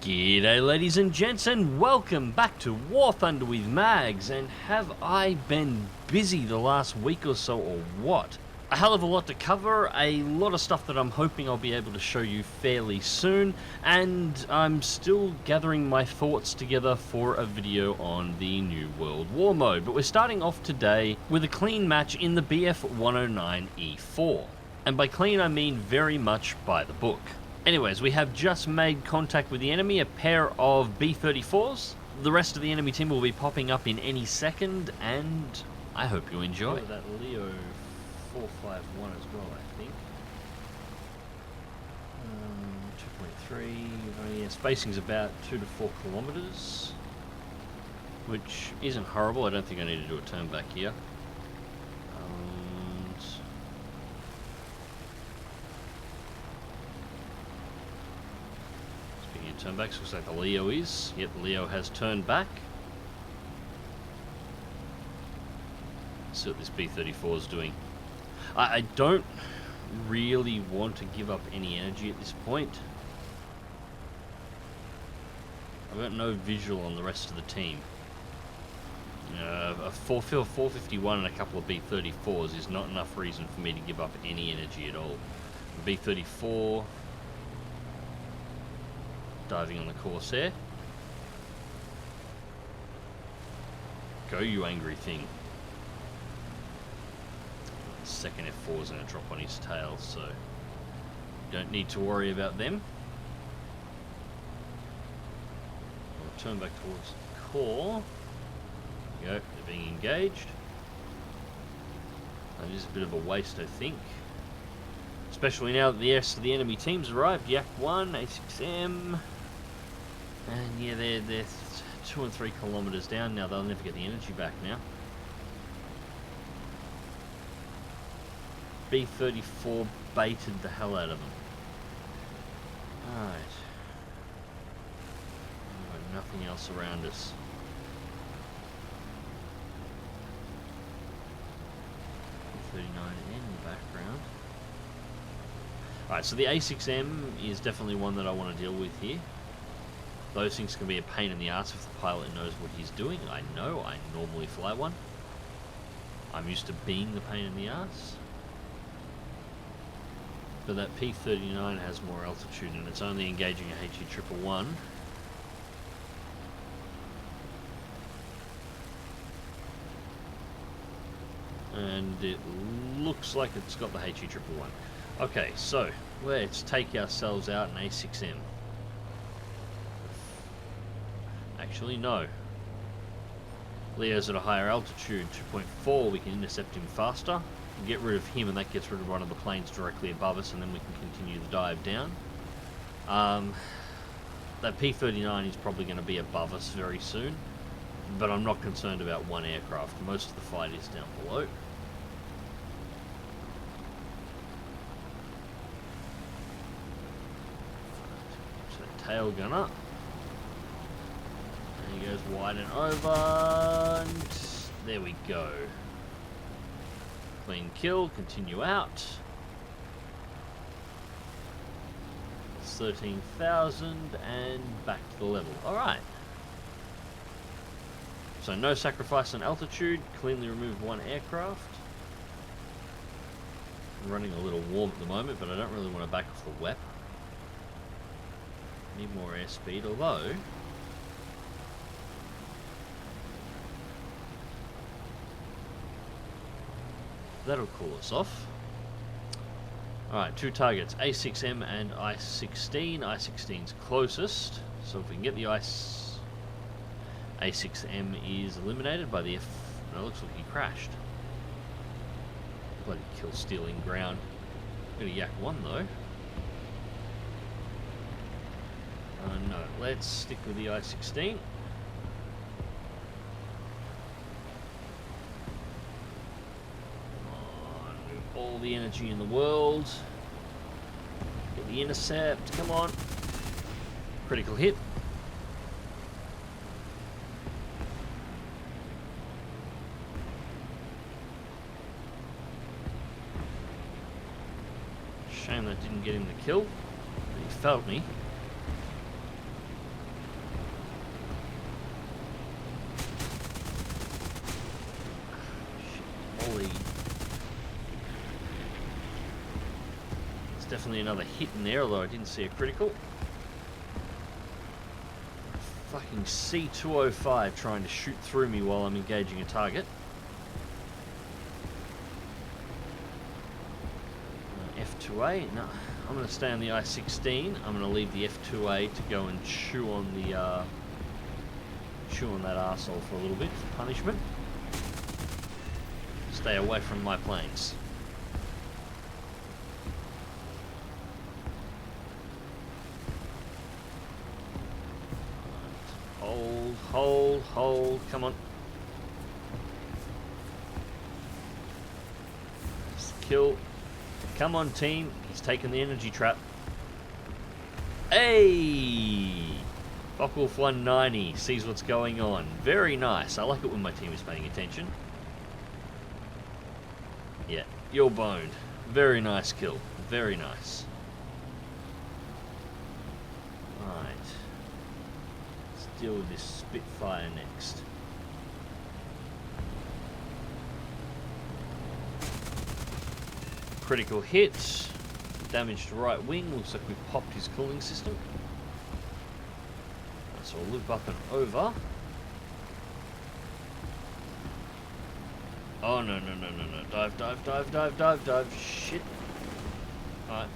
G'day ladies and gents, and welcome back to War Thunder with Mags. And have I been busy the last week or so, or what? A hell of a lot to cover, a lot of stuff that I'm hoping I'll be able to show you fairly soon, and I'm still gathering my thoughts together for a video on the New World War mode. But we're starting off today with a clean match in the BF-109E4. And by clean I mean very much by the book. Anyways, we have just made contact with the enemy, a pair of B-34s. The rest of the enemy team will be popping up in any second, and I hope you enjoy. That Leo 451 as well, I think. 2.3, yeah, spacing's about 2 to 4 kilometers, which isn't horrible. I don't think I need to do a turn back here. Turn back, looks like the Leo is. Yep, the Leo has turned back. Let's see what this B-34 is doing. I don't really want to give up any energy at this point. I've got no visual on the rest of the team. A 451 and a couple of B-34s is not enough reason for me to give up any energy at all. The B-34... diving on the Corsair. Go, you angry thing. Second F4 is going to drop on his tail, so don't need to worry about them. We'll turn back towards the core. There we go, they're being engaged. That is a bit of a waste, I think. Especially now that the rest of the enemy teams arrived. Yak 1, A6M. And yeah, they're 2 and 3 kilometers down now. They'll never get the energy back now. B-34 baited the hell out of them. Alright. Nothing else around us. B-39 in the background. Alright, so the A6M is definitely one that I want to deal with here. Those things can be a pain in the ass if the pilot knows what he's doing. I know, I normally fly one. I'm used to being the pain in the ass. But that P-39 has more altitude and it's only engaging a HE111. And it looks like it's got the HE111. Okay, so let's take ourselves out an A6M. Actually, no. Leo's at a higher altitude, 2.4. We can intercept him faster. Get rid of him, and that gets rid of one of the planes directly above us, and then we can continue the dive down. That P-39 is probably going to be above us very soon, but I'm not concerned about one aircraft. Most of the fight is down below. So tail gunner. He goes wide and over, and there we go. Clean kill, continue out. It's 13,000 and back to the level. Alright. So no sacrifice on altitude, cleanly remove one aircraft. I'm running a little warm at the moment, but I don't really want to back off the WEP. Need more airspeed, although... that'll cool us off. Alright, two targets, A6M and I-16. I-16's closest, so if we can get the A6M is eliminated by the F... no, it looks like he crashed. Bloody kill stealing ground. Got a Yak 1 though. No, let's stick with the I-16. All the energy in the world. Get the intercept, come on. Critical hit. Shame that didn't get him the kill. But he felt me. definitely another hit in there, although I didn't see a critical. Fucking C205 trying to shoot through me while I'm engaging a target. F2A, no, I'm going to stay on the I-16. I'm going to leave the F2A to go and chew on the that arsehole for a little bit for punishment. Stay away from my planes. Hold, come on. Kill. Come on, team. He's taken the energy trap. Hey! Bockwolf 190 sees what's going on. Very nice. I like it when my team is paying attention. Yeah, you're boned. Very nice kill. Very nice. Right. Let's deal with this Spitfire next. Critical hit. Damage to right wing. Looks like we've popped his cooling system. So we'll loop up and over. Oh, no. Dive. Shit. Alright.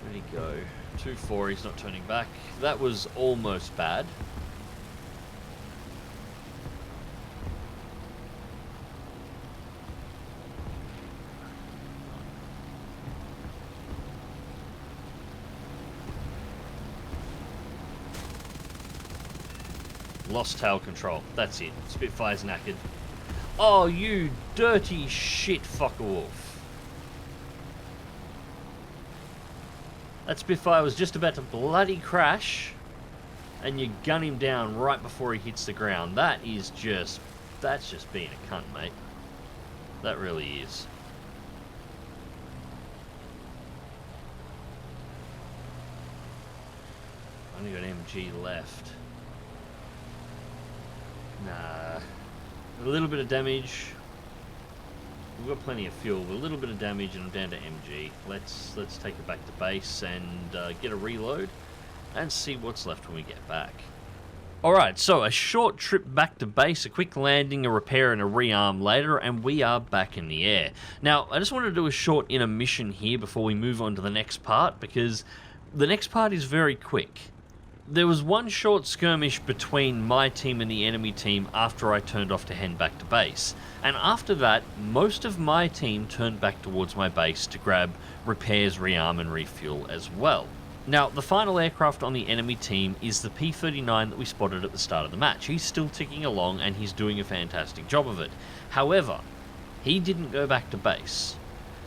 Where'd he go? 2-4, he's not turning back. That was almost bad. Lost tail control. That's it. Spitfire's knackered. Oh, you dirty shit fucker wolf. That Spitfire was just about to bloody crash, and you gun him down right before he hits the ground. That's just being a cunt, mate. That really is. Only got MG left. Nah, a little bit of damage. We've got plenty of fuel, but a little bit of damage, and I'm down to MG. Let's take it back to base and get a reload, and see what's left when we get back. Alright, so a short trip back to base, a quick landing, a repair, and a rearm later, and we are back in the air. Now, I just want to do a short intermission here before we move on to the next part, because the next part is very quick. There was one short skirmish between my team and the enemy team after I turned off to head back to base. And after that, most of my team turned back towards my base to grab repairs, rearm and refuel as well. Now, the final aircraft on the enemy team is the P-39 that we spotted at the start of the match. He's still ticking along and he's doing a fantastic job of it. However, he didn't go back to base.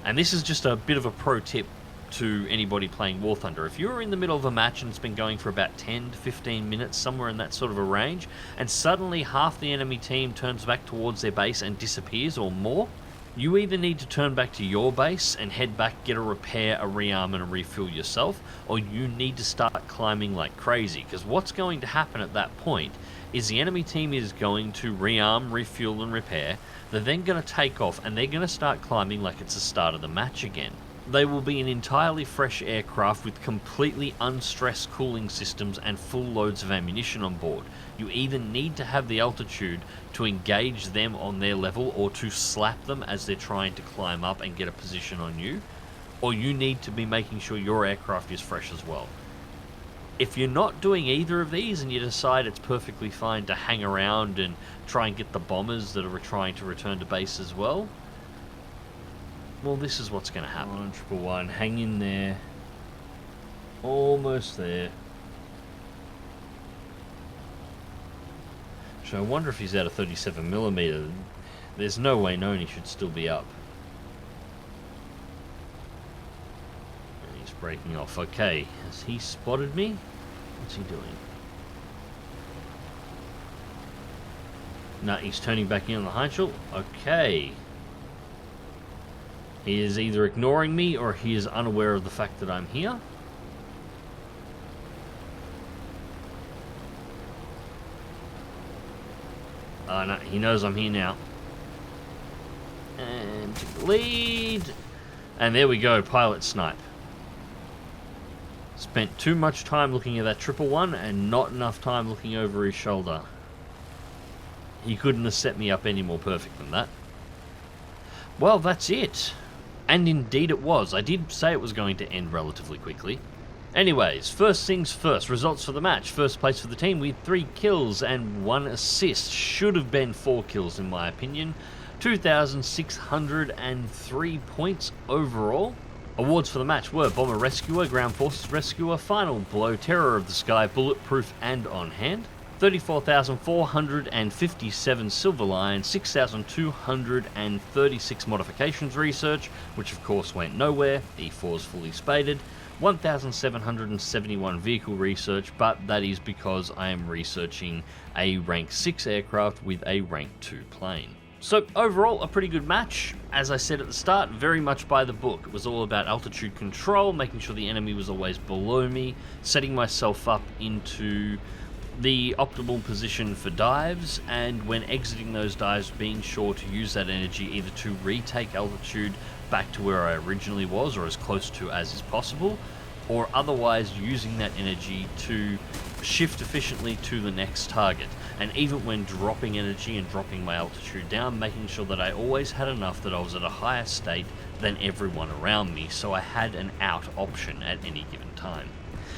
And this is just a bit of a pro tip to anybody playing War Thunder. If you're in the middle of a match and it's been going for about 10 to 15 minutes, somewhere in that sort of a range, and suddenly half the enemy team turns back towards their base and disappears or more, you either need to turn back to your base and head back, get a repair, a rearm and a refuel yourself, or you need to start climbing like crazy, because what's going to happen at that point is the enemy team is going to rearm, refuel and repair. They're then going to take off and they're going to start climbing like it's the start of the match again. They will be an entirely fresh aircraft with completely unstressed cooling systems and full loads of ammunition on board. You either need to have the altitude to engage them on their level or to slap them as they're trying to climb up and get a position on you, or you need to be making sure your aircraft is fresh as well. If you're not doing either of these and you decide it's perfectly fine to hang around and try and get the bombers that are trying to return to base as well, well, this is what's going to happen. 111, hang in there. Almost there. So I wonder if he's out of 37mm. There's no way known he should still be up. And he's breaking off. Okay, has he spotted me? What's he doing? No, he's turning back in on the Heinschel. Okay. He is either ignoring me or he is unaware of the fact that I'm here. No, he knows I'm here now. And took the lead. And there we go, pilot snipe. Spent too much time looking at that 111 and not enough time looking over his shoulder. He couldn't have set me up any more perfect than that. Well, that's it. And indeed it was. I did say it was going to end relatively quickly. Anyways, first things first, results for the match. First place for the team with 3 kills and 1 assist. Should have been 4 kills in my opinion. 2,603 points overall. Awards for the match were Bomber Rescuer, Ground Forces Rescuer, Final Blow, Terror of the Sky, Bulletproof and On Hand. 34,457 Silver Lion, 6,236 Modifications Research, which of course went nowhere, E4's fully spaded. 1,771 Vehicle Research, but that is because I am researching a Rank 6 aircraft with a Rank 2 plane. So overall, a pretty good match. As I said at the start, very much by the book. It was all about altitude control, making sure the enemy was always below me, setting myself up into the optimal position for dives, and when exiting those dives, being sure to use that energy either to retake altitude back to where I originally was, or as close to as is possible, or otherwise using that energy to shift efficiently to the next target. And even when dropping energy and dropping my altitude down, making sure that I always had enough that I was at a higher state than everyone around me, so I had an out option at any given time.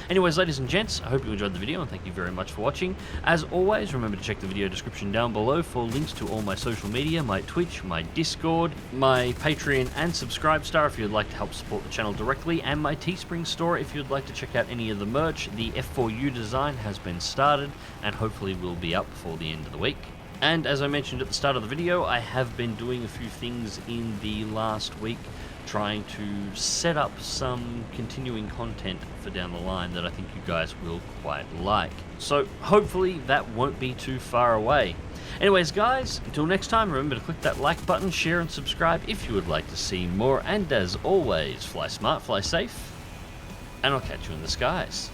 Anyways, ladies and gents, I hope you enjoyed the video and thank you very much for watching. As always, remember to check the video description down below for links to all my social media, my Twitch, my Discord, my Patreon and Subscribestar if you'd like to help support the channel directly, and my Teespring store if you'd like to check out any of the merch. The F4U design has been started and hopefully will be up before the end of the week. And as I mentioned at the start of the video, I have been doing a few things in the last week trying to set up some continuing content for down the line that I think you guys will quite like. So hopefully that won't be too far away. Anyways guys, until next time, remember to click that like button, share and subscribe if you would like to see more, and as always, fly smart, fly safe, and I'll catch you in the skies.